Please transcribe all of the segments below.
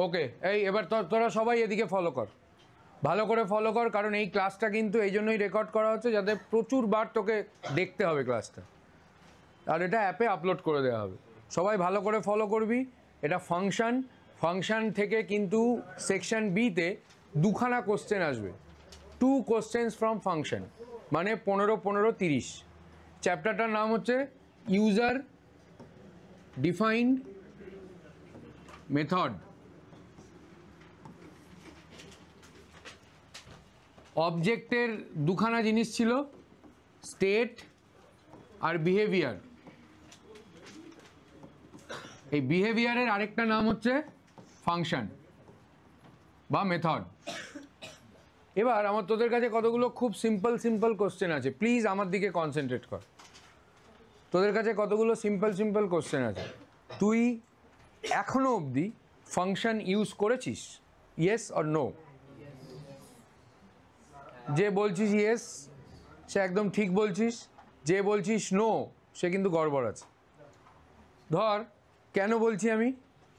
ওকে, এই এবার তোরা সবাই এদিকে ফলো কর, ভালো করে ফলো কর, কারণ এই ক্লাসটা কিন্তু এই জন্যই রেকর্ড করা হচ্ছে যাতে প্রচুরবার তোকে দেখতে হবে ক্লাসটা, আর এটা অ্যাপে আপলোড করে দেওয়া হবে। সবাই ভালো করে ফলো করবি। এটা ফাংশন থেকে কিন্তু সেকশন বিতে দুখানা কোশ্চেন আসবে, 2 কোশ্চেন্স ফ্রম ফাংশন, মানে 15-15-30। চ্যাপ্টারটার নাম হচ্ছে ইউজার ডিফাইন্ড মেথড। অবজেক্টের দুখানা জিনিস ছিল, স্টেট আর বিহেভিয়ার। এই বিহেভিয়ারের আরেকটা নাম হচ্ছে ফাংশন বা মেথড। এবার আমার তোদের কাছে কতগুলো খুব সিম্পল কোশ্চেন আছে, প্লিজ আমার দিকে কনসেন্ট্রেট কর। তোদের কাছে কতগুলো সিম্পল কোশ্চেন আছে। তুই এখনো অবধি ফাংশন ইউজ করেছিস? Yes or no? যে বলছিস ইয়েস সে একদম ঠিক বলছিস, যে বলছিস নো সে কিন্তু গড়বড় আছে। ধর, কেন বলছি আমি,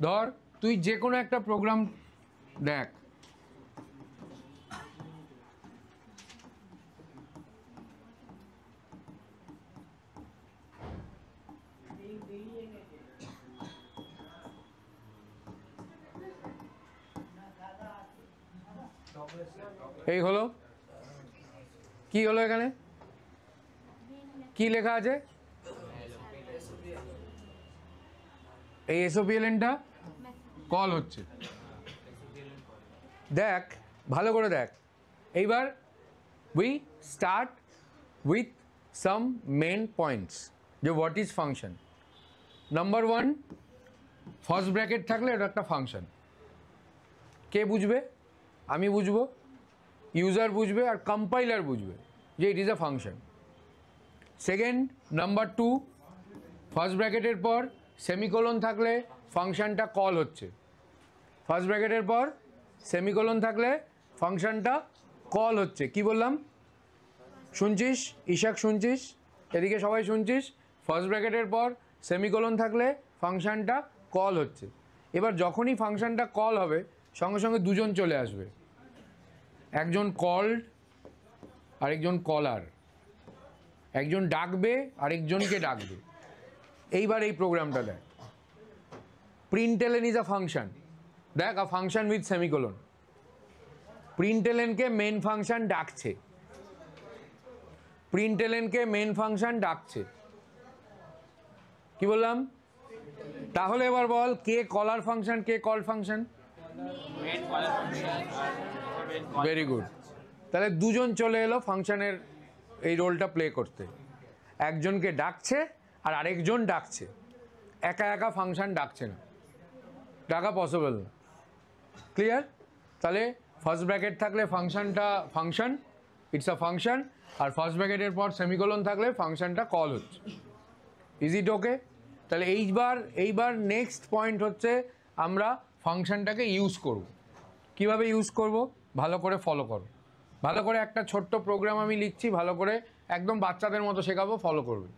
ধর তুই যে কোনো একটা প্রোগ্রাম দেখ, এই হলো, কি হলো, এখানে কি লেখা আছে? এই এসওপিএলএনটা কল হচ্ছে। দেখ ভালো করে দেখ। এইবার we start with some main points, যে what is function. Number 1, first bracket থাকলে এটা একটা ফাংশন। কে বুঝবে? আমি বুঝবো, ইউজার বুঝবে, আর কম্পাইলার বুঝবে যে it is a function. Second, number 2, first ব্র্যাকেটের পর সেমিকোলন থাকলে ফাংশনটা কল হচ্ছে। ফার্স্ট ব্র্যাকেটের পর সেমিকোলন থাকলে ফাংশনটা কল হচ্ছে। কি বললাম শুনছিস? ঈশাক শুনছিস? এদিকে সবাই শুনছিস? ফার্স্ট ব্র্যাকেটের পর সেমিকোলন থাকলে ফাংশনটা কল হচ্ছে। এবার যখনই ফাংশনটা কল হবে সঙ্গে সঙ্গে দুজন চলে আসবে, একজন কল্ড আরেকজন কলার, একজন ডাকবে আরেকজনকে ডাকবে। এইবার এই প্রোগ্রামটা দেখ, প্রিন্টএলএন ইজ আ ফাংশন। দেখ, আ ফাংশন উইথ সেমিকোলন। প্রিন্টএলএনকে মেন ফাংশন ডাকছে, প্রিন্টএলএনকে মেন ফাংশন ডাকছে। কি বললাম? তাহলে এবার বল, কে কলার ফাংশন, কে কল ফাংশন? Very good. তাহলে দুজন চলে এলো ফাংশনের এই রোলটা প্লে করতে, একজনকে ডাকছে আর আরেকজন ডাকছে। একা একা ফাংশন ডাকছে না, ডাকা পসিবল না। ক্লিয়ার? তাহলে ফার্স্ট ব্র্যাকেট থাকলে ফাংশনটা ফাংশন, ইটস আ ফাংশন, আর ফার্স্ট ব্র্যাকেটের পর সেমিকোলন থাকলে ফাংশনটা কল হচ্ছে। Is it okay? তাহলে এইবার নেক্সট পয়েন্ট হচ্ছে আমরা ফাংশনটাকে ইউজ করব। কিভাবে ইউজ করব ভালো করে ফলো করো। ভালো করে একটা ছোট্ট প্রোগ্রাম আমি লিখছি, ভালো করে একদম বাচ্চাদের মতো শেখাবো, ফলো করবে।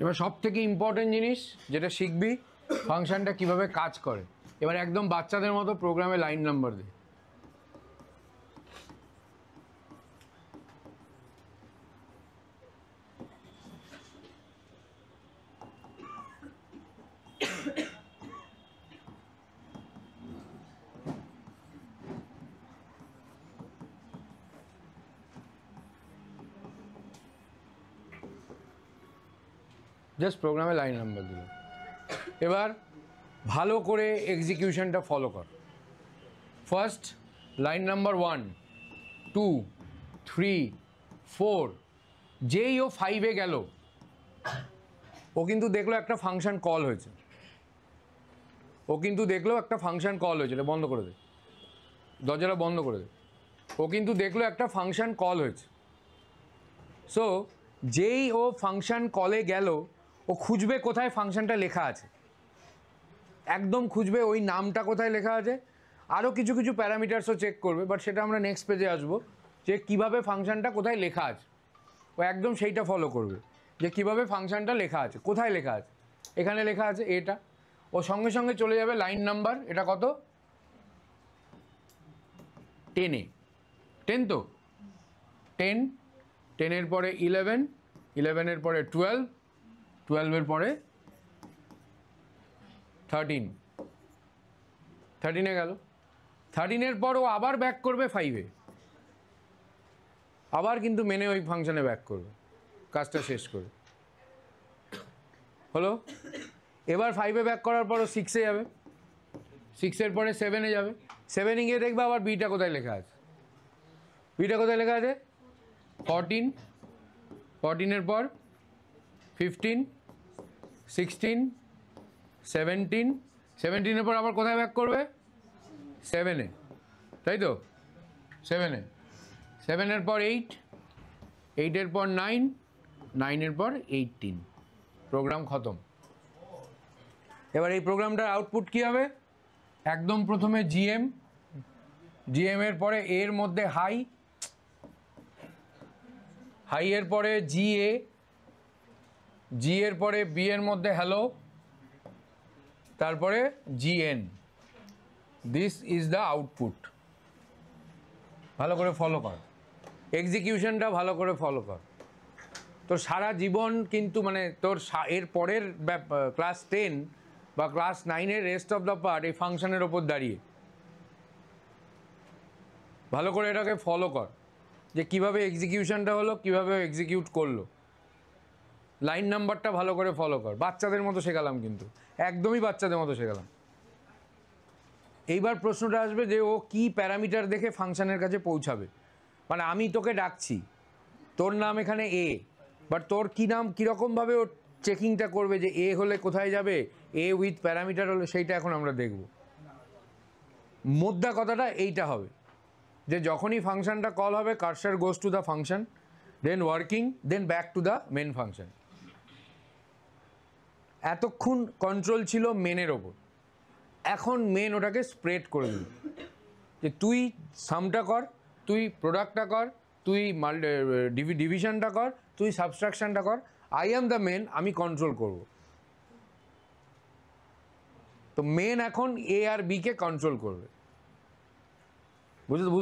এবার সব থেকে ইম্পর্টেন্ট জিনিস যেটা শিখবি, ফাংশনটা কিভাবে কাজ করে। এবার একদম বাচ্চাদের মতো প্রোগ্রামে লাইন নাম্বার দে। জাস্ট প্রোগ্রামে লাইন নাম্বার দিল। এবার ভালো করে এক্সিকিউশনটা ফলো কর। ফার্স্ট লাইন নাম্বার 1, 2, 3, 4, যেই ও 5-এ গেল ও কিন্তু দেখলো একটা ফাংশন কল হয়েছে, এটা বন্ধ করে দে, দরজাটা বন্ধ করে দে। ও কিন্তু দেখলো একটা ফাংশন কল হয়েছে। সো যেই ও ফাংশন কলে গেল ও খুঁজবে কোথায় ফাংশনটা লেখা আছে, একদম খুঁজবে ওই নামটা কোথায় লেখা আছে। আরও কিছু কিছু প্যারামিটার্সও চেক করবে, বাট সেটা আমরা নেক্সট পেজে আসবো, যে কীভাবে ফাংশনটা কোথায় লেখা আছে। ও একদম সেইটা ফলো করবে যে কীভাবে ফাংশনটা লেখা আছে, কোথায় লেখা আছে। এখানে লেখা আছে এটা, ও সঙ্গে সঙ্গে চলে যাবে লাইন নাম্বার, এটা কত, 10-এ, 10 তো 10, 10-এর পরে 11, 11-এর পরে 12, 12-এর পরে 13, 13-এ গেল। 13-এর পর ও আবার ব্যাক করবে 5-এ, আবার কিন্তু মেনে ওই ফাংশনে ব্যাক করবে, কাজটা শেষ করে হলো। এবার 5-এ ব্যাক করার পর ও 6-এ যাবে, 6-এর পরে 7-এ যাবে, 7-এ গিয়ে দেখবে আবার বিটা কোথায় লেখা আছে, 14, 14-এর পর 15, 16, 17, 17-এর পর আবার কোথায় ব্যাক করবে, 7-এ, তাই তো 7-এ, 7-এর পর 8, 8-এর পর 9, 9-এর পর 18, প্রোগ্রাম খতম। এবার এই প্রোগ্রামটার আউটপুট কী হবে, একদম প্রথমে জিএম, জিএম-এর পরে এর মধ্যে হাই, হাইয়ের পরে জিএ, জি-এর পরে বি-এর মধ্যে হ্যালো, তারপরে GN. This is the output. ভালো করে ফলো কর, এক্সিকিউশনটা ভালো করে ফলো কর। তোর সারা জীবন কিন্তু মানে তোর এর পরের ক্লাস 10 বা ক্লাস 9-এর রেস্ট অফ দ্য পার্ট এই ফাংশনের ওপর দাঁড়িয়ে। ভালো করে এটাকে ফলো কর যে কীভাবে এক্সিকিউশনটা হলো, কীভাবে এক্সিকিউট করলো। লাইন নাম্বারটা ভালো করে ফলো কর। বাচ্চাদের মতো শেখালাম, কিন্তু একদমই বাচ্চাদের মতো শেখালাম। এইবার প্রশ্নটা আসবে যে ও কি প্যারামিটার দেখে ফাংশনের কাছে পৌঁছাবে। মানে আমি তোকে ডাকছি, তোর নাম এখানে এ, বাট তোর কী নাম, কীরকমভাবে ও চেকিংটা করবে যে এ হলে কোথায় যাবে, এ উইথ প্যারামিটার হলে, সেইটা এখন আমরা দেখব। মোদ্দা কথাটা এইটা হবে যে যখনই ফাংশনটা কল হবে, cursor goes to the function, then working, then back to the main function. এতক্ষণ কন্ট্রোল ছিল মেনের ওপর, এখন মেন ওটাকে স্প্রেড করে দিল যে তুই সামটা কর, তুই প্রোডাক্টটা কর, তুই ডিভিশনটা কর, তুই সাবস্ট্রাকশনটা কর, আই অ্যাম দ্য মেন, আমি কন্ট্রোল করব। তো মেন এখন এ আর বিকে কন্ট্রোল করবে।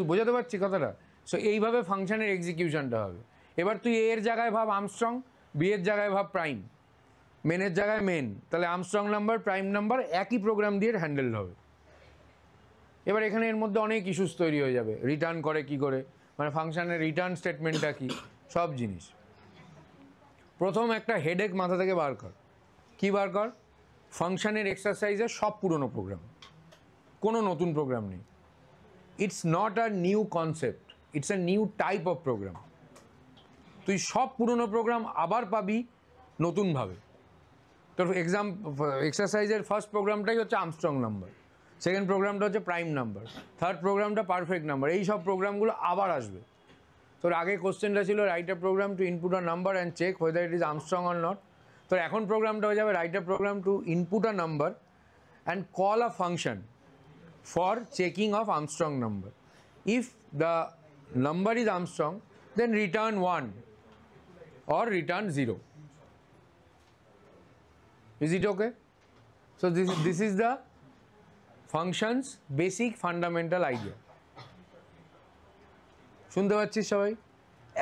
বোঝাতে পারছি কথাটা? সো এইভাবে ফাংশনের এক্সিকিউশনটা হবে। এবার তুই এ এর জায়গায় ভাব আমস্ট্রং, বি এর জায়গায় ভাব প্রাইম, মেনের জায়গায় মেন, তাহলে আমস্ট্রং নাম্বার, প্রাইম নাম্বার একই প্রোগ্রাম দিয়ে হ্যান্ডেল হবে। এবার এখানে এর মধ্যে অনেক ইস্যুস তৈরি হয়ে যাবে, রিটার্ন করে কি করে, মানে ফাংশনের রিটার্ন স্টেটমেন্টটা কি, সব জিনিস। প্রথম একটা হেডেক মাথা থেকে বার কর। কি বার কর? ফাংশনের এক্সারসাইজের সব পুরনো প্রোগ্রাম, কোনো নতুন প্রোগ্রাম নেই। It's not a new concept, it's a new type of program. তুই সব পুরনো প্রোগ্রাম আবার পাবি নতুনভাবে। তোর এক্সারসাইজের ফার্স্ট প্রোগ্রামটাই হচ্ছে আমস্ট্রং নাম্বার, সেকেন্ড প্রোগ্রামটা হচ্ছে প্রাইম নাম্বার, থার্ড প্রোগ্রামটা পারফেক্ট নাম্বার। এই সব প্রোগ্রামগুলো আবার আসবে। তোর আগে কোশ্চেনটা ছিল write a program to input a number and check whether it is Armstrong or not. তোর এখন প্রোগ্রামটা হয়ে যাবে write a program to input a number and call a function for checking of Armstrong number. If the number is Armstrong, then return 1 or return 0. Is it okay? So this is the functions basic fundamental idea. শুনতে পাচ্ছিস সবাই?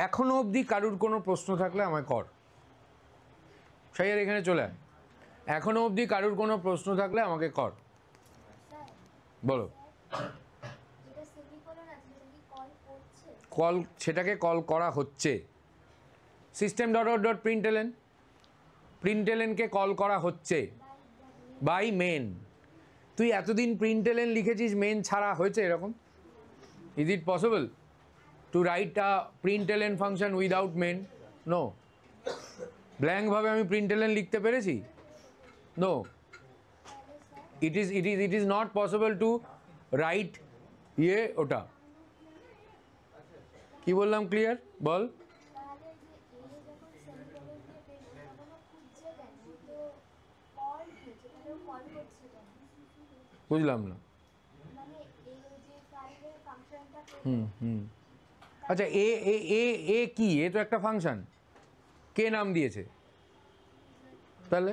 এখনো অবধি কারুর কোনো প্রশ্ন থাকলে আমায় কর। সাইয়ার এখানে চলে আয়। এখনো অবধি কারুর কোনো প্রশ্ন থাকলে আমাকে কর। বলো। কল, সেটাকে কল করা হচ্ছে। System dot out dot println, প্রিন্টএলএনকে কল করা হচ্ছে বাই মেন। তুই এতদিন প্রিন্টএলএন লিখেছিস, মেন ছাড়া হয়েছে এরকম? Is it possible to write a println function without main? No. ব্ল্যাঙ্কভাবে আমি প্রিন্টএলএন লিখতে পেরেছি? No. it is not possible to write ইয়ে ওটা। কি বললাম ক্লিয়ার? বল। বুঝলাম না। আচ্ছা এ এ এ এ কি? এ তো একটা ফাংশন, কে নাম দিয়েছে? তাহলে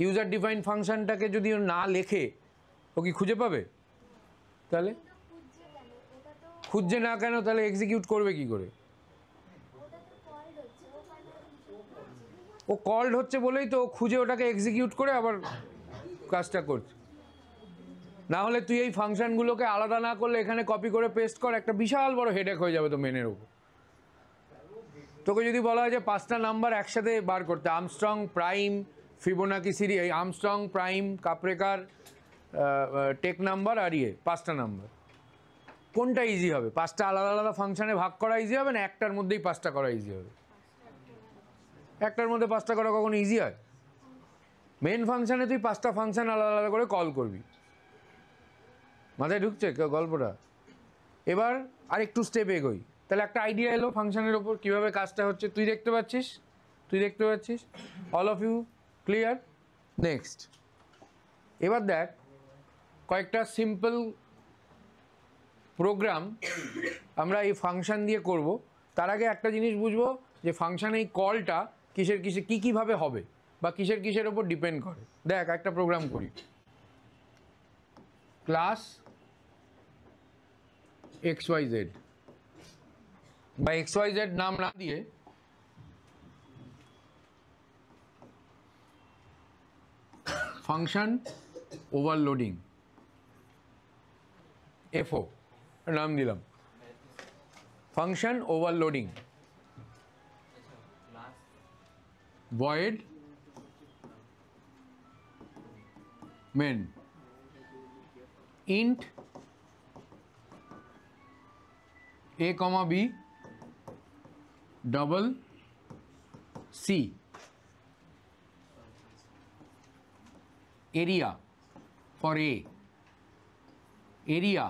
ইউজার ডিফাইন ফাংশনটাকে যদি ও না লেখে ও কি খুঁজে পাবে? তাহলে খুঁজছে না কেন? তাহলে এক্সিকিউট করবে কি করে? ও কল্ড হচ্ছে বলেই তো ও খুঁজে ওটাকে এক্সিকিউট করে আবার কাজটা করছে। না হলে তুই এই ফাংশনগুলোকে আলাদা না করলে এখানে কপি করে পেস্ট কর, একটা বিশাল বড় হেডেক হয়ে যাবে তো মেনের উপর। তোকে যদি বলা হয় যে 5টা নাম্বার একসাথে বার করতে, Armstrong, prime, Fibonacci series, Armstrong, prime, Kaprekar, tech number আর 5টা নাম্বার, কোনটা ইজি হবে? 5টা আলাদা আলাদা ফাংশনে ভাগ করা ইজি হবে না একটার মধ্যেই 5টা করা ইজি হবে? একটার মধ্যে 5টা করা কখনো ইজি হয়? মেন ফাংশনে তুই 5টা ফাংশন আলাদা আলাদা করে কল করবি। মাথায় ঢুকছে গল্পটা? এবার আরেকটু স্টেপ এগোই, তাহলে একটা আইডিয়া এলো ফাংশনের ওপর কীভাবে কাজটা হচ্ছে। তুই দেখতে পাচ্ছিস? All of you clear? Next, এবার দেখ কয়েকটা সিম্পল প্রোগ্রাম আমরা এই ফাংশন দিয়ে করব। তার আগে একটা জিনিস বুঝবো যে ফাংশন এই কলটা কীভাবে হবে বা কিসের ওপর ডিপেন্ড করে। দেখ একটা প্রোগ্রাম করি, ক্লাস XYZ বা XYZ নাম না দিয়ে ফাংশন ওভারলোডিং FO নাম দিলাম, function overloading void main int a comma b double c area for a, area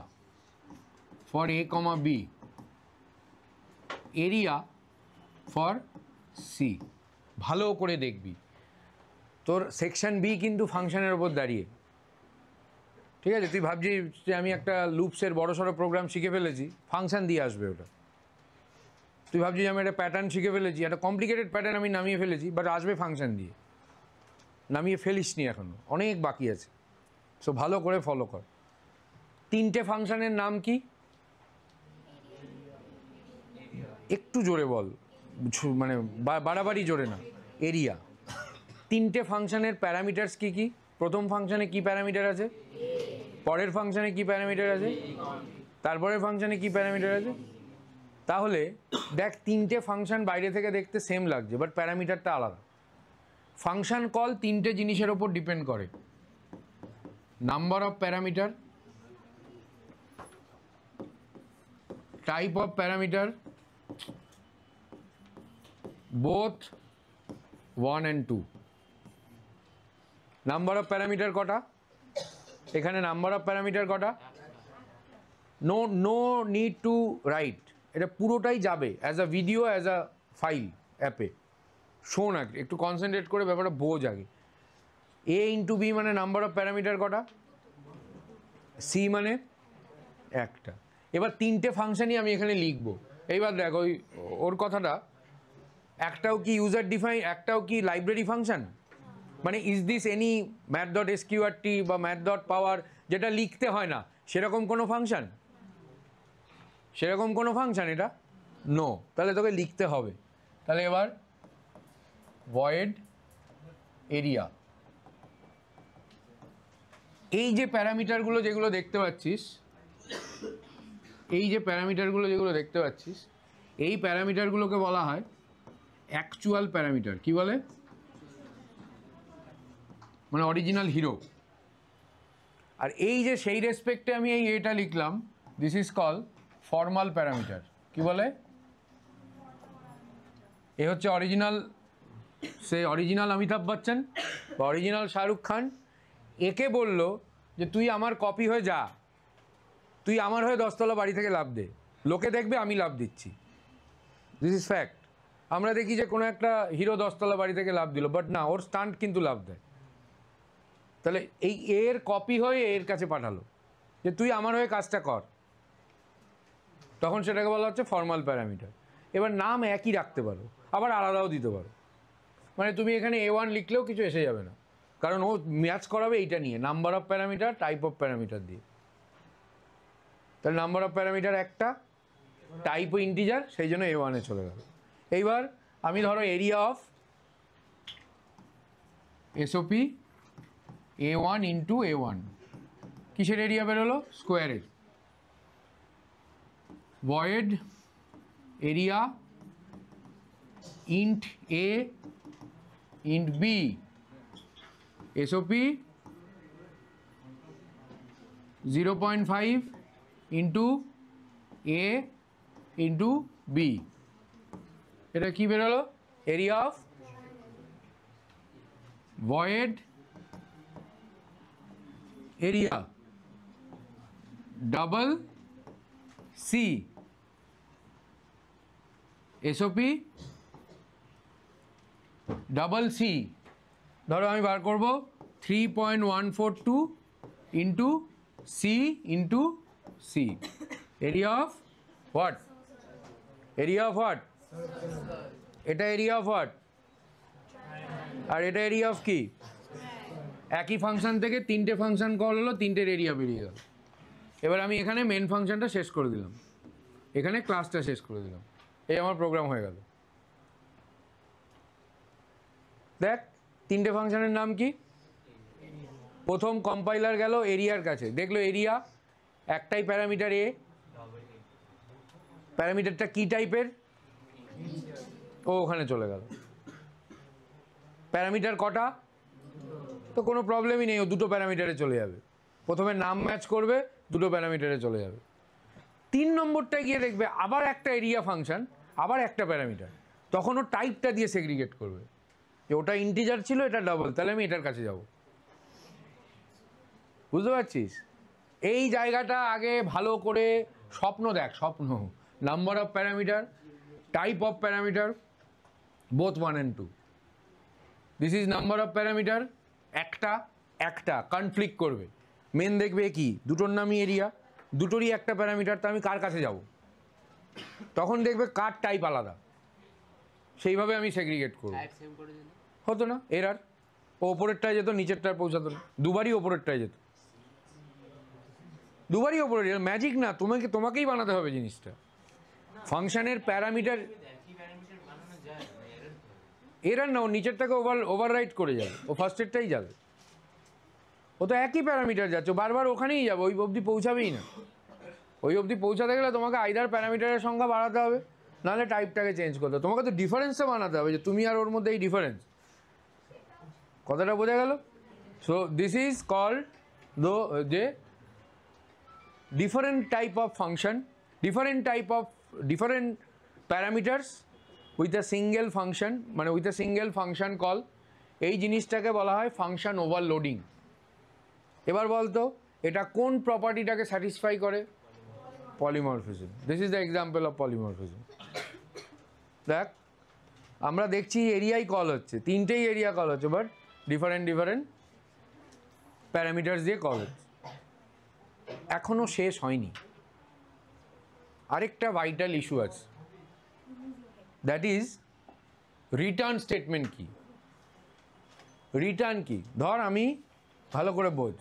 for a comma b, area for c। ভালো করে দেখবি, তোর সেকশন বি কিন্তু ফাংশনের ওপর দাঁড়িয়ে, ঠিক আছে? তুই ভাবছিস যে আমি একটা লুপসের বড় সড়ো প্রোগ্রাম শিখে ফেলেছি, ফাংশন দিয়ে আসবে ওটা। তুই ভাবছিস আমি একটা প্যাটার্ন শিখে ফেলেছি, একটা কমপ্লিকেটেড প্যাটার্ন আমি নামিয়ে ফেলেছি, বাট আসবে ফাংশন দিয়ে। নামিয়ে ফেলিসনি, এখনো অনেক বাকি আছে। সো ভালো করে ফলো কর। 3টে ফাংশনের নাম কি? একটু জোরে বল, মানে বাড়াবাড়ি জোরে না। এরিয়া। 3টে ফাংশনের প্যারামিটার্স কি কি? প্রথম ফাংশনে কি প্যারামিটার আছে, পরের ফাংশনে কি প্যারামিটার আছে, তারপরের ফাংশনে কি প্যারামিটার আছে। তাহলে দেখ 3টে ফাংশন বাইরে থেকে দেখতে সেম লাগছে, বাট প্যারামিটারটা আলাদা। ফাংশন কল 3টে জিনিসের ওপর ডিপেন্ড করে: number of parameter, type of parameter, both 1 and 2। Number of parameter কটা? এখানে নাম্বার অফ প্যারামিটার কটা? নো নিড টু রাইট, এটা পুরোটাই যাবে as a video, as a file অ্যাপে। শোন একটু কনসেন্ট্রেট করে ব্যাপারটা বোঝ আগে। a ইন্টু বি মানে নাম্বার অফ প্যারামিটার কটা? সি মানে একটা। এবার 3টে ফাংশনই আমি এখানে লিখবো। এইবার দেখ ওর কথাটা, একটাও কি ইউজার ডিফাইন, একটাও কি লাইব্রেরি ফাংশন? মানে is this any math dot এসকিউআরটি বা ম্যাথ ডট পাওয়ার, যেটা লিখতে হয় না, সেরকম কোনো ফাংশন? সেরকম কোনো ফাংশন এটা? নো, তাহলে তোকে লিখতে হবে। তাহলে এবার ভয়েড এরিয়া, এই যে প্যারামিটারগুলো যেগুলো দেখতে পাচ্ছিস, এই যে প্যারামিটারগুলো যেগুলো দেখতে পাচ্ছিস, এই প্যারামিটারগুলোকে বলা হয় অ্যাকচুয়াল প্যারামিটার। কি বলে? মানে অরিজিনাল হিরো। আর এই যে সেই রেসপেক্টে আমি এই এটা লিখলাম, this is call formal parameter. কি বলে? এ হচ্ছে অরিজিনাল, সে অরিজিনাল অমিতাভ বচ্চন বা অরিজিনাল শাহরুখ খান। একে বলল যে তুই আমার কপি হয়ে যা, তুই আমার হয়ে 10 তলা বাড়ি থেকে লাফ দে, লোকে দেখবে আমি লাফ দিচ্ছি। This is fact. আমরা দেখি যে কোনো একটা হিরো 10 তলা বাড়ি থেকে লাফ দিল, বাট না, ওর স্টান্ট কিন্তু লাফ দেয়। তাহলে এই এর কপি হয়ে এর কাছে পাঠালো যে তুই আমার হয়ে কাজটা কর, তখন সেটাকে বলা হচ্ছে ফর্মাল প্যারামিটার। এবার নাম একই রাখতে পারো, আবার আলাদাও দিতে পারো। মানে তুমি এখানে A1 লিখলেও কিছু এসে যাবে না, কারণ ও ম্যাচ করাবে এইটা নিয়ে, number of parameter, type of parameter দিয়ে। তাহলে নাম্বার অফ প্যারামিটার একটা, টাইপ ও ইন্টিজার, সেই জন্য A1-এ চলে গেল। এইবার আমি ধরো area of SOP A1 into A1, কিসের এরিয়া বেরোলো? স্কোয়ারের। Void area int A int B, SOP 0.5 into A into B। এটা কি বেরোলো? Area of void area double c SOP double c. ধরো আমি বার করব 3.142 into c into c, area of what? Area of what? এটা এরিয়া অফ হোয়াট? আর এটা এরিয়া অফ কি? একই ফাংশন থেকে তিনটে ফাংশন কল হলো, তিনটের এরিয়া বেরিয়ে গেল। এবার আমি এখানে মেন ফাংশনটা শেষ করে দিলাম, এখানে ক্লাসটা শেষ করে দিলাম, এই আমার প্রোগ্রাম হয়ে গেল। দেখ তিনটে ফাংশনের নাম কি? প্রথম কম্পাইলার গেল এরিয়ার কাছে, দেখলো এরিয়া একটাই প্যারামিটার এ, প্যারামিটারটা কি টাইপের? ও ওখানে চলে গেল। প্যারামিটার কটা? তো কোনো প্রবলেমই নেই, ও দুটো প্যারামিটারে চলে যাবে। প্রথমে নাম ম্যাচ করবে, দুটো প্যারামিটারে চলে যাবে। 3 নম্বরটায় গিয়ে দেখবে আবার একটা এরিয়া ফাংশন, আবার একটা প্যারামিটার, তখন ও টাইপটা দিয়ে সেগ্রিগেট করবে যে ওটা ইন্টিজার ছিল, এটা ডাবল, তাহলে আমি এটার কাছে যাব। বুঝতে পারছিস? এই জায়গাটা আগে ভালো করে স্বপ্ন দেখ, স্বপ্ন। Number of parameter, type of parameter, both 1 and 2। This is number of parameter, একটা একটা কনফ্লিক্ট করবে। মেন দেখবে কি দুটোর নামই এরিয়া, দুটোরই একটা প্যারামিটার, তো আমি কার কাছে যাব? তখন দেখবে কার টাইপ আলাদা, সেইভাবে আমি সেগ্রিগেট করব। হতো না এরার, ও ওপরেরটায় যেত, নিচেরটায় পৌঁছাতো না, দুবারই ওপরেরটায় যেত, দুবারই ওপরে। ম্যাজিক না, তোমাকেই বানাতে হবে জিনিসটা। ফাংশনের প্যারামিটার এরার না, ও নিচেরটাকে ওভাররাইট করে যাবে, ও ফার্স্টেরটাই যাবে। ও তো একই প্যারামিটার যাচ্ছে, বারবার ওখানেই যাবে, ওই অবধি পৌঁছাবেই না। ওই অবধি পৌঁছাতে গেলে তোমাকে আইদার প্যারামিটারের সংখ্যা বাড়াতে হবে, নাহলে টাইপটাকে চেঞ্জ করতে হবে। তোমাকে তো ডিফারেন্সটা বানাতে হবে, যে তুমি আর ওর মধ্যে এই ডিফারেন্স। কথাটা বোঝা গেল? সো দিস ইজ কল্ড যে different type of function, different parameters with a single function, মানে with a single function call, এই জিনিসটাকে বলা হয় ফাংশন ওভারলোডিং। এবার বলতো এটা কোন প্রপার্টিটাকে স্যাটিসফাই করে? Polymorphism. This is the example of polymorphism. দেখ আমরা দেখছি এরিয়াই কল হচ্ছে, তিনটেই এরিয়া কল হচ্ছে, বাট ডিফারেন্ট প্যারামিটার্স দিয়ে কল হচ্ছে। এখনো শেষ হয়নি, আরেকটা ভাইটাল ইস্যু আছে, দ্যাট ইজ রিটার্ন স্টেটমেন্ট কি? রিটার্ন কি? ধর আমি ভালো করে বোঝ,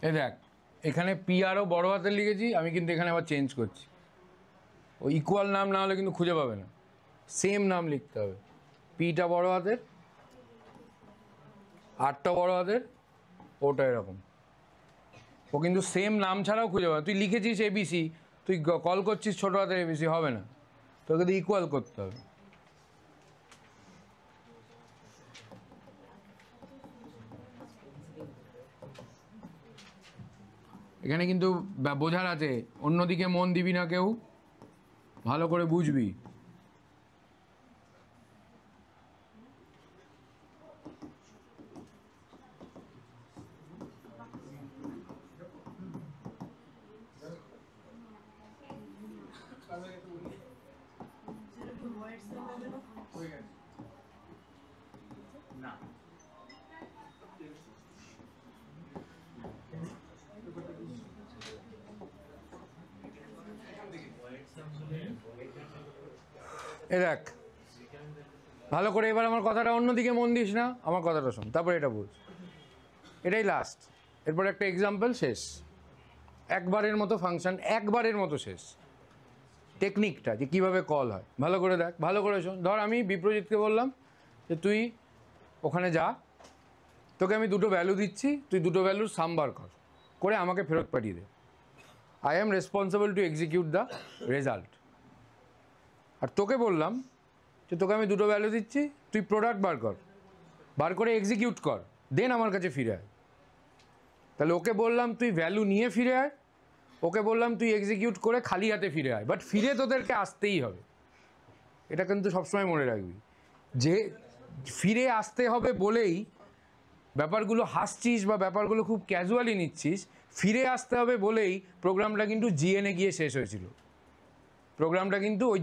এই দেখ এখানে পি আরও বড় হাতে লিখেছি আমি, কিন্তু এখানে আবার চেঞ্জ করছি। ও ইকুয়াল নাম না হলে কিন্তু খুঁজে পাবে না, সেম নাম লিখতে হবে। পিটা বড় হাতের, আরটা বড় হাতের, ওটা এরকম। ও কিন্তু সেম নাম ছাড়াও খুঁজে পাবে। তুই লিখেছিস এবিসি, তুই কল করছিস ছোটো হাতের এবিসি, হবে না, তোকে তো ইকুয়াল করতে হবে। এখানে কিন্তু বোঝার আছে, অন্যদিকে মন দিবি না কেউ, ভালো করে বুঝবি। এ দেখ ভালো করে, এবার আমার কথাটা অন্যদিকে মন দিস না, আমার কথাটা শোন, তারপরে এটা বুঝ। এটাই লাস্ট, এরপর একটা এক্সাম্পল, শেষ। একবারের মতো ফাংশন, একবারের মতো শেষ। টেকনিকটা যে কীভাবে কল হয় ভালো করে দেখ, ভালো করে শোন। ধর আমি বিপ্রজিৎকে বললাম যে তুই ওখানে যা, তোকে আমি দুটো ভ্যালু দিচ্ছি, তুই দুটো ভ্যালুর সাম বার কর, করে আমাকে ফেরত পাঠিয়ে দে। I am responsible to execute the result. আর তোকে বললাম যে তোকে আমি দুটো ভ্যালু দিচ্ছি, তুই প্রোডাক্ট বার কর, বার করে এক্সিকিউট কর, দেন আমার কাছে ফিরে আয়। তাহলে ওকে বললাম তুই ভ্যালু নিয়ে ফিরে আয়, ওকে বললাম তুই এক্সিকিউট করে খালি হাতে ফিরে আয়, বাট ফিরে তোদেরকে আসতেই হবে। এটা কিন্তু সবসময় মনে রাখবি যে ফিরে আসতে হবে বলেই ব্যাপারগুলো হাসছিস বা ব্যাপারগুলো খুব ক্যাজুয়ালি নিচ্ছিস। ফিরে আসতে হবে বলেই প্রোগ্রামটা কিন্তু জিএনে গিয়ে শেষ হয়েছিল। প্রোগ্রামটা কিন্তু ওই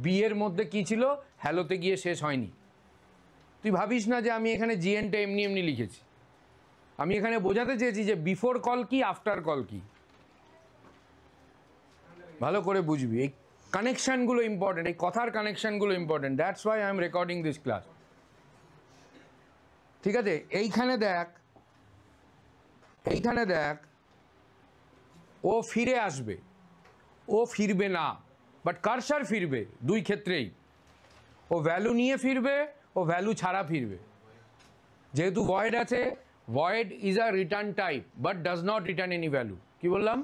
বি এর মধ্যে কী ছিল, হ্যালোতে গিয়ে শেষ হয়নি। তুই ভাবিস না যে আমি এখানে জিএনটা এমনি এমনি লিখেছি। আমি এখানে বোঝাতে চেয়েছি যে বিফোর কল কি, আফটার কল কি, ভালো করে বুঝবি। এই কানেকশানগুলো ইম্পর্টেন্ট, এই কথার কানেকশানগুলো important. That's why I am recording this class. ঠিক আছে, এইখানে দেখ, এইখানে দেখ, ও ফিরে আসবে, ও ফিরবে না, বাট কারসার ফিরবে দুই ক্ষেত্রেই। ও ভ্যালু নিয়ে ফিরবে, ও ভ্যালু ছাড়া ফিরবে। যেহেতু ভয়েড আছে, void is a return type but does not return any value. কি বললাম?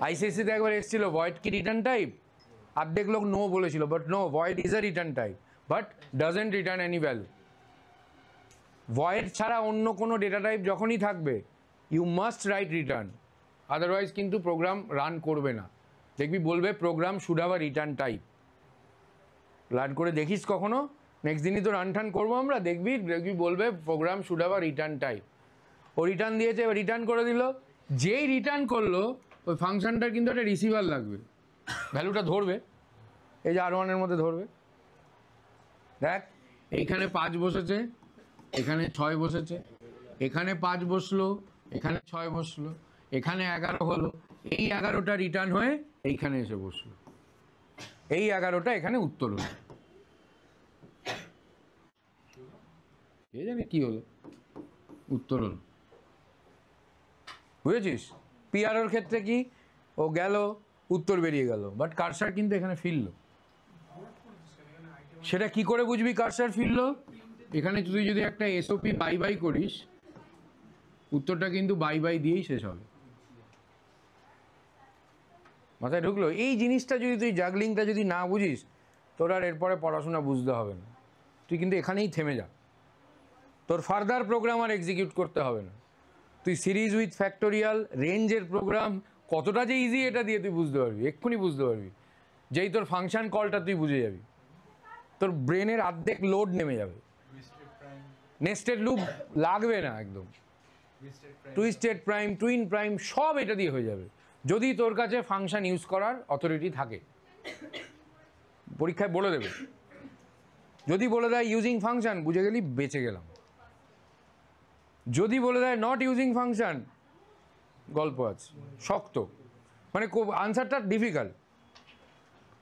আইসিএসসিতে একবার এসেছিল ভয়েড কি রিটার্ন টাইপ, অর্ধেক লোক নো বলেছিল, but no, void is a return type but doesn't return any value. Void ছাড়া অন্য কোনো ডেটা টাইপ যখনই থাকবে you must write return, otherwise কিন্তু প্রোগ্রাম রান করবে না। দেখবি বলবে program should have a return type. Learn করে দেখিস কখনো, নেক্সট দিনই তো রান টান করবো আমরা, দেখবি দেখবি বলবে program should have a return type. ও রিটার্ন দিয়েছে, এবার রিটার্ন করে দিল, যেই রিটার্ন করলো ওই ফাংশনটার কিন্তু একটা রিসিভার লাগবে, ভ্যালুটা ধরবে, এই যে R1-এর মধ্যে ধরবে। দেখ এইখানে 5 বসেছে, এখানে 6 বসেছে, এখানে 5 বসলো, এখানে 6 বসলো, এখানে 11 হলো, এই 11টা রিটার্ন হয়ে এইখানে এসে বসলো, এই 11টা এখানে উত্তর হলো। কে জানে কি হলো, উত্তর হলো। বুঝেছিস? পিআরওর ক্ষেত্রে কি, ও গেল উত্তর বেরিয়ে গেল, বাট কার্সার কিন্তু এখানে ফিরল। সেটা কি করে বুঝবি কার্সার ফিরল? এখানে তুই যদি একটা এসওপি বাই বাই করিস, উত্তরটা কিন্তু বাই বাই দিয়েই শেষ হবে। মাথায় ঢুকলো? এই জিনিসটা যদি তুই জাগলিংটা যদি না বুঝিস, তোর আর এরপরে পড়াশোনা বুঝতে হবে না। তুই কিন্তু এখানেই থেমে যা, তোর ফার্দার প্রোগ্রাম আর এক্সিকিউট করতে হবে না। তুই সিরিজ উইথ ফ্যাক্টোরিয়াল, রেঞ্জের প্রোগ্রাম কতটা যে ইজি এটা দিয়ে তুই বুঝতে পারবি, এক্ষুনি বুঝতে পারবি। যেই তোর ফাংশন কলটা তুই বুঝে যাবি, তোর ব্রেনের অর্ধেক লোড নেমে যাবে। নেস্টেড লুপ লাগবে না একদম, টুইস্টেড প্রাইম, টুইন প্রাইম সব এটা দিয়ে হয়ে যাবে, যদি তোর কাছে ফাংশন ইউজ করার অথরিটি থাকে। পরীক্ষায় বলে দেবে, যদি বলে দেয় ইউজিং ফাংশন, বুঝে গেলি বেঁচে গেলাম। যদি বলে দেয় নট ইউজিং ফাংশন, গল্প আছে, শক্ত, মানে আনসারটা ডিফিকাল্ট।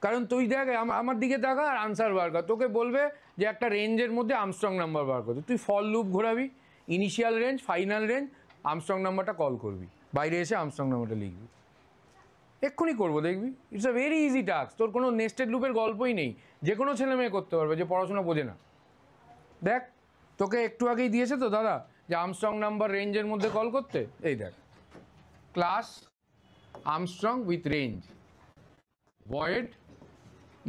কারণ তুই দেখ, আমার দিকে দেখা আর আনসার বার কর, তোকে বলবে যে একটা রেঞ্জের মধ্যে আর্মস্ট্রং নাম্বার বার করতে, তুই ফর লুপ ঘোরাবি, initial range, final range, Armstrong নাম্বারটা কল করবি, বাইরে এসে আর্মস্ট্রং নাম্বারটা লিখবি। এক্ষুনি করবো, দেখবি, it's a very easy task. তোর কোনো নেস্টেড লুপের গল্পই নেই, যে কোনো ছেলে মেয়ে করতে পারবে যে পড়াশোনা বোঝে না। দেখ, তোকে একটু আগেই দিয়েছে তো দাদা যে আর্মস্ট্রং নাম্বার রেঞ্জের মধ্যে কল করতে, এই দেখ, class Armstrong with range void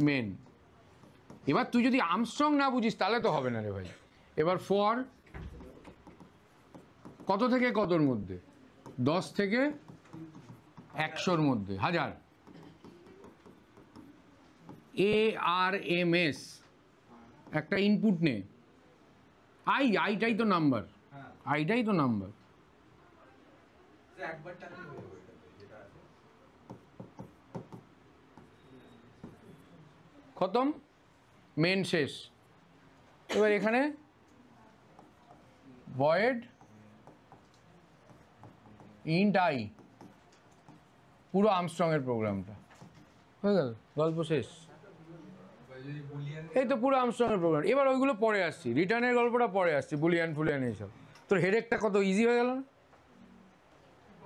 main. এবার তুই যদি আর্মস্ট্রং না বুঝিস তাহলে তো হবে না রে ভাই। এবার ফর কত থেকে কতর মধ্যে, 10 থেকে 100-র মধ্যে, 1000, ARMS একটা ইনপুট নে, আইটাই তো নাম্বার, আইটাই তো নাম্বার। খতম, মেন শেষ। এবার এখানে ভয়েড ইন্ট আই, পুরো আর্মস্ট্রংয়ের প্রোগ্রামটা হয়ে গেল, গল্প শেষ। এই তো পুরো আর্মস্ট্রংয়ের প্রোগ্রাম। এবার ওইগুলো পরে আসছি, রিটার্নের গল্পটা পরে আসছি, বুলিয়ান ফুলিয়ান এইসব। তোর হেডেকটা কত ইজি হয়ে গেল না?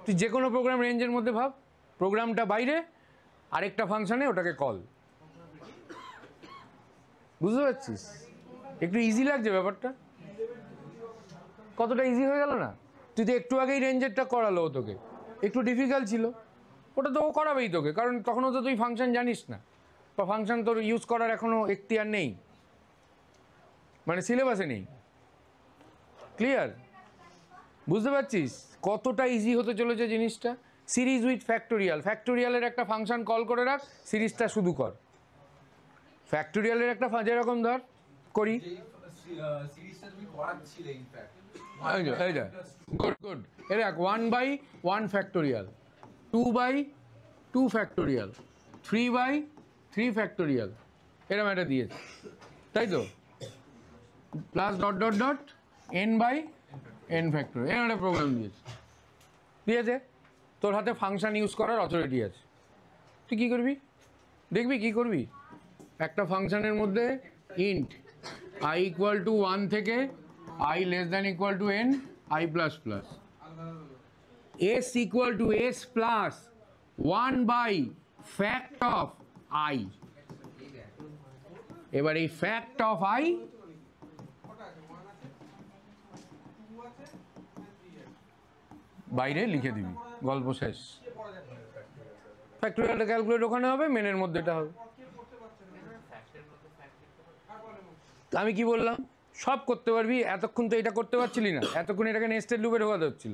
তুই যে কোনো প্রোগ্রাম রেঞ্জের মধ্যে ভাব, প্রোগ্রামটা বাইরে, আরেকটা ফাংশনে ওটাকে কল। বুঝতে পারছিস? একটু ইজি লাগছে ব্যাপারটা, কতটা ইজি হয়ে গেল না? তুই তো একটু আগেই রেঞ্জেরটা করালো তোকে, একটু ডিফিকাল্ট ছিল, ওটা তো ও করাবেই তোকে, কারণ তখনও তো তুই ফাংশন জানিস না, বা ফাংশন তোর ইউজ করার এখনও এখতিয়ার নেই, মানে সিলেবাসে নেই। ক্লিয়ার? বুঝতে পারছিস কতটা ইজি হতে চলেছে জিনিসটা? সিরিজ উইথ ফ্যাক্টোরিয়াল, ফ্যাক্টোরিয়ালের একটা ফাংশন কল করে রাখ, সিরিজটা শুধু কর। ফ্যাক্টোরিয়ালের একটা যেরকম ধর করি, গুড গুড, এ দেখ 1/1 ফ্যাক্টোরিয়াল, 2/2 ফ্যাক্টোরিয়াল, 3/3 ফ্যাক্টোরিয়াল, এরকম একটা দিয়েছে, তাই তো, plus dot dot dot n/n factorial, এরকম একটা প্রোগ্রাম দিয়েছে। তোর হাতে ফাংশন ইউজ করার অথরিটি আছে, তুই কী করবি দেখবি, কী করবি? একটা ফাংশনের মধ্যে ইন্ট i = 1 থেকে i <= n, i++, s = s plus 1/fact of i। এবার এই ফ্যাক্ট অফ i বাইরে লিখে দিবি, গল্প শেষ। ফ্যাক্টোরিয়ালটা ক্যালকুলেট ওখানে হবে, মেনের মধ্যে এটা হবে। আমি কি বললাম? সব করতে পারবি। এতক্ষণ তো এটা করতে পারছিলি না, এতক্ষণ এটাকে নেস্টেড লুপে ঢোকাতে হচ্ছিল,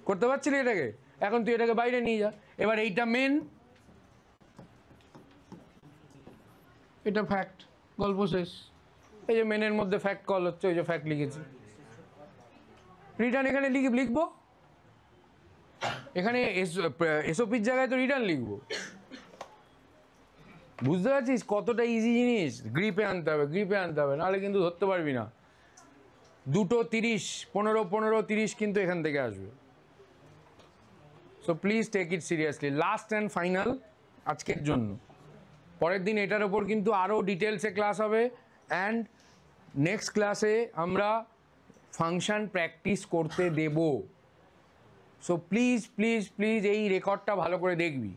করতে পারছিলি এটাকে, এখন তুই এটাকে বাইরে নিয়ে যা। এবার এইটা মেন, এটা ফ্যাক্ট, গল্প শেষ। এই যে মেনের মধ্যে ফ্যাক্ট কল হচ্ছে, ওই যে ফ্যাক্ট লিখেছি, রিটার্ন এখানে লিখবো, এখানে এসওপির জায়গায় তো রিটার্ন লিখবো। বুঝতে পারছিস কতটা ইজি জিনিস? গ্রিপে আনতে হবে, গ্রিপে আনতে হবে, নাহলে কিন্তু ধরতে পারবি না। 2 30, 15 30 কিন্তু এখান থেকে আসবে। So please take it seriously. Last and final আজকের জন্য, পরের দিন এটার ওপর কিন্তু আরও ডিটেলসে ক্লাস হবে, অ্যান্ড নেক্সট ক্লাসে আমরা ফাংশন প্র্যাকটিস করতে দেব। সো প্লিজ প্লিজ প্লিজ এই রেকর্ডটা ভালো করে দেখবি।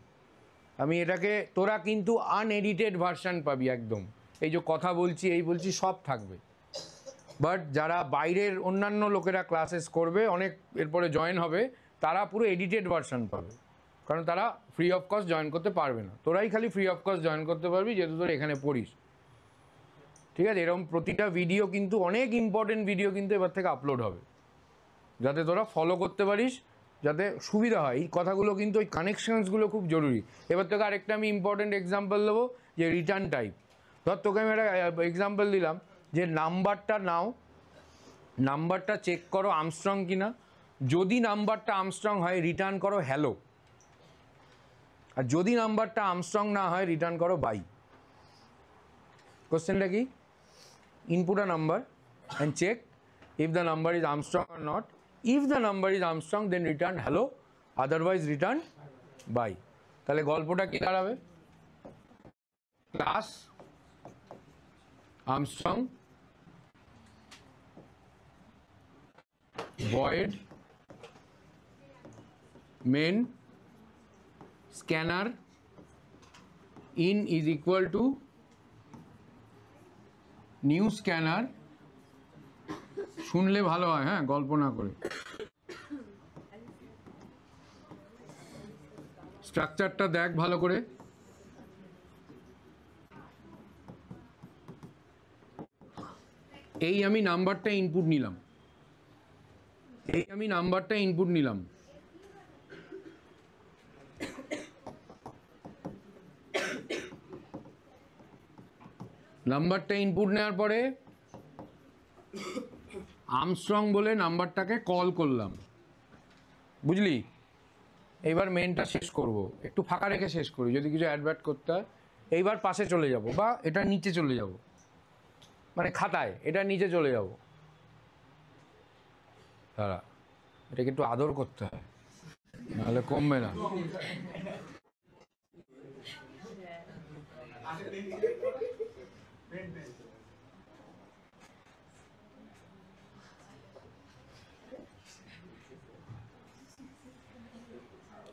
আমি এটাকে তোরা কিন্তু আনএডিটেড ভার্সান পাবি একদম, এই যে কথা বলছি এই বলছি সব থাকবে। বাট যারা বাইরের অন্যান্য লোকেরা ক্লাসেস করবে, অনেক এরপরে জয়েন হবে, তারা পুরো এডিটেড ভার্সান পাবে, কারণ তারা ফ্রি অফ কস্ট জয়েন করতে পারবে না। তোরাই খালি ফ্রি অফ কস্ট জয়েন করতে পারবি যেহেতু তোরা এখানে পড়িস, ঠিক আছে? এরকম প্রতিটা ভিডিও কিন্তু অনেক ইম্পর্টেন্ট ভিডিও কিন্তু এবার থেকে আপলোড হবে, যাতে তোরা ফলো করতে পারিস, যাতে সুবিধা হয়। এই কথাগুলো কিন্তু ওই কানেকশানসগুলো খুব জরুরি। এবার থেকে আরেকটা আমি ইম্পর্টেন্ট এক্সাম্পল দেবো, যে রিটার্ন টাইপ। ধর তোকে আমি একটা এক্সাম্পল দিলাম যে নাম্বারটা নাও, নাম্বারটা চেক করো আর্মস্ট্রং কিনা, যদি নাম্বারটা আর্মস্ট্রং হয় রিটার্ন করো হ্যালো, আর যদি নাম্বারটা আর্মস্ট্রং না হয় রিটার্ন করো বাই। কোশ্চেনটা কি? Input a number and check if the number is Armstrong or not. If the number is Armstrong then return hello, otherwise return bye. তাহলে গল্পটা কি দাঁড়াবে? Class Armstrong void main scanner in is equal to new scanner। শুনলে ভালো হয়, হ্যাঁ, গল্প না করে। স্ট্রাকচারটা দেখ ভালো করে। এই আমি নাম্বারটা ইনপুট নিলাম, নাম্বারটা ইনপুট নেওয়ার পরে আর্মস্ট্রং বলে নাম্বারটাকে কল করলাম, বুঝলি? এইবার মেনটা শেষ করব, একটু ফাঁকা রেখে শেষ করি, যদি কিছু অ্যাডভার্ট করতে হয়। এইবার পাশে চলে যাব বা এটা নিচে চলে যাব, মানে খাতায় এটা নিচে চলে যাব। দাঁড়া, এটাকে একটু আদর করতে হয়, নাহলে কমবে না।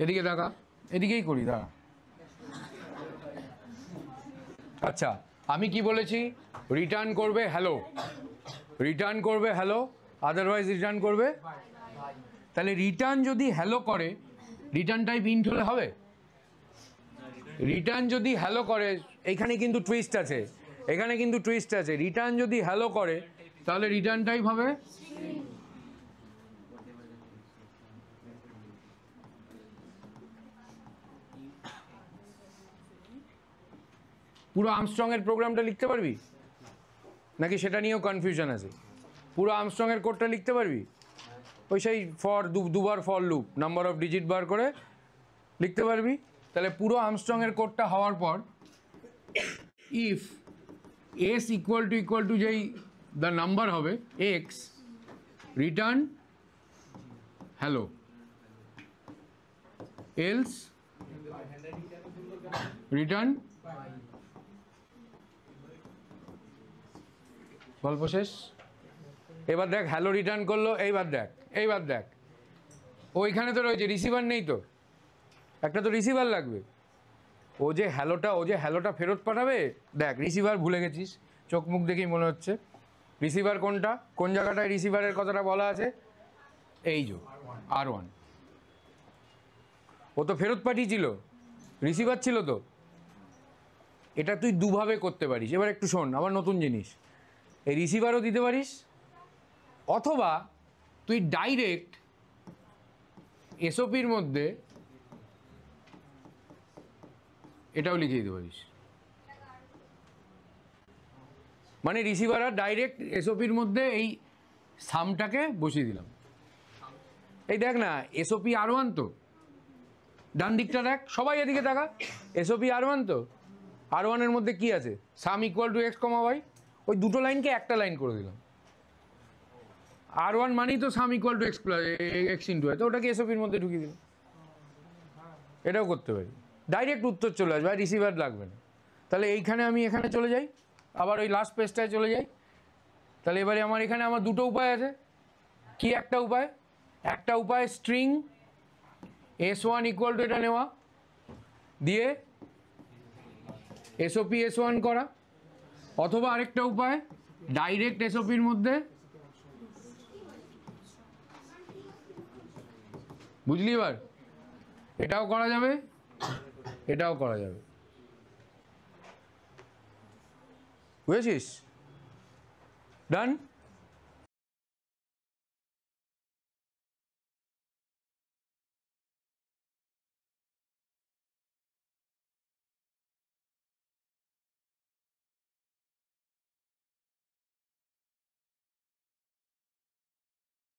এদিকে দেখা, এদিকেই করি, দাঁড়া। আচ্ছা, আমি কি বলেছি? রিটার্ন করবে হ্যালো, রিটার্ন করবে হ্যালো, আদারওয়াইজ রিটার্ন করবে। তাহলে রিটার্ন যদি হ্যালো করে, রিটার্ন টাইপ ইন্ট হলে হবে? রিটার্ন যদি হ্যালো করে, এইখানে কিন্তু টুইস্ট আছে, এখানে কিন্তু টুইস্ট আছে। রিটার্ন যদি হ্যালো করে তাহলে রিটার্ন টাইপ হবে পুরো আর্মস্ট্রং এর প্রোগ্রামটা লিখতে পারবি নাকি সেটা নিয়েও কনফিউশন আছে? পুরো আর্মস্ট্রং এর কোডটা লিখতে পারবি? ওই সেই ফর দুবার for loop number of digit বার করে লিখতে পারবি? তাহলে পুরো আর্মস্ট্রং এর কোডটা হওয়ার পর ইফ এস ইকুয়াল টু যেই দ্য নাম্বার হবে x, return hello, else return. গল্প শেষ। এবার দেখ হ্যালো রিটার্ন করলো, এইবার দেখ ওইখানে তো রয়েছে রিসিভার নেই, তো একটা তো রিসিভার লাগবে। ও যে হ্যালোটা ফেরত পাঠাবে, দেখ রিসিভার ভুলে গেছিস, চোখ মুখ দেখেই মনে হচ্ছে। রিসিভার কোনটা, কোন জায়গাটায় রিসিভারের কথাটা বলা আছে? এই যে R1, ও তো ফেরত পাঠিয়েছিল, রিসিভার ছিল তো। এটা তুই দুভাবে করতে পারিস। এবার একটু শোন, আবার নতুন জিনিস, এই রিসিভারও দিতে পারিস, অথবা তুই ডাইরেক্ট এসওপির মধ্যে এটাও লিখে দিতে পারিস। মানে রিসিভার আর ডাইরেক্ট এসওপির মধ্যে এই সামটাকে বসিয়ে দিলাম। এই দেখ না, এসওপি R1 তো, ডান দিকটা দেখ, সবাই এদিকে দেখা, এসওপি R1 তো। R1 এর মধ্যে কি আছে? Sum equal to x comma y. ওই দুটো লাইনকে একটা লাইন করে দিলাম। R1 মানেই তো sum equal to x into y, তো ওটাকে এসওপির মধ্যে ঢুকিয়ে দিলাম। এটাও করতে পারি, ডাইরেক্ট উত্তর চলে আসবে, আর রিসিভার লাগবে না। তাহলে এইখানে আমি এখানে চলে যাই, আবার ওই লাস্ট পেজটায় চলে যাই। তাহলে এবারে আমার এখানে আমার দুটো উপায় আছে। কি একটা উপায়? একটা উপায় স্ট্রিং S1 ইকুয়াল টু এটা নেওয়া, দিয়ে এসওপি S1 করা, অথবা আরেকটা উপায় ডাইরেক্ট এসওপির মধ্যে, বুঝলি? এবার এটাও করা যাবে, এটাও করা যাবে, বুঝেছিস? ডান।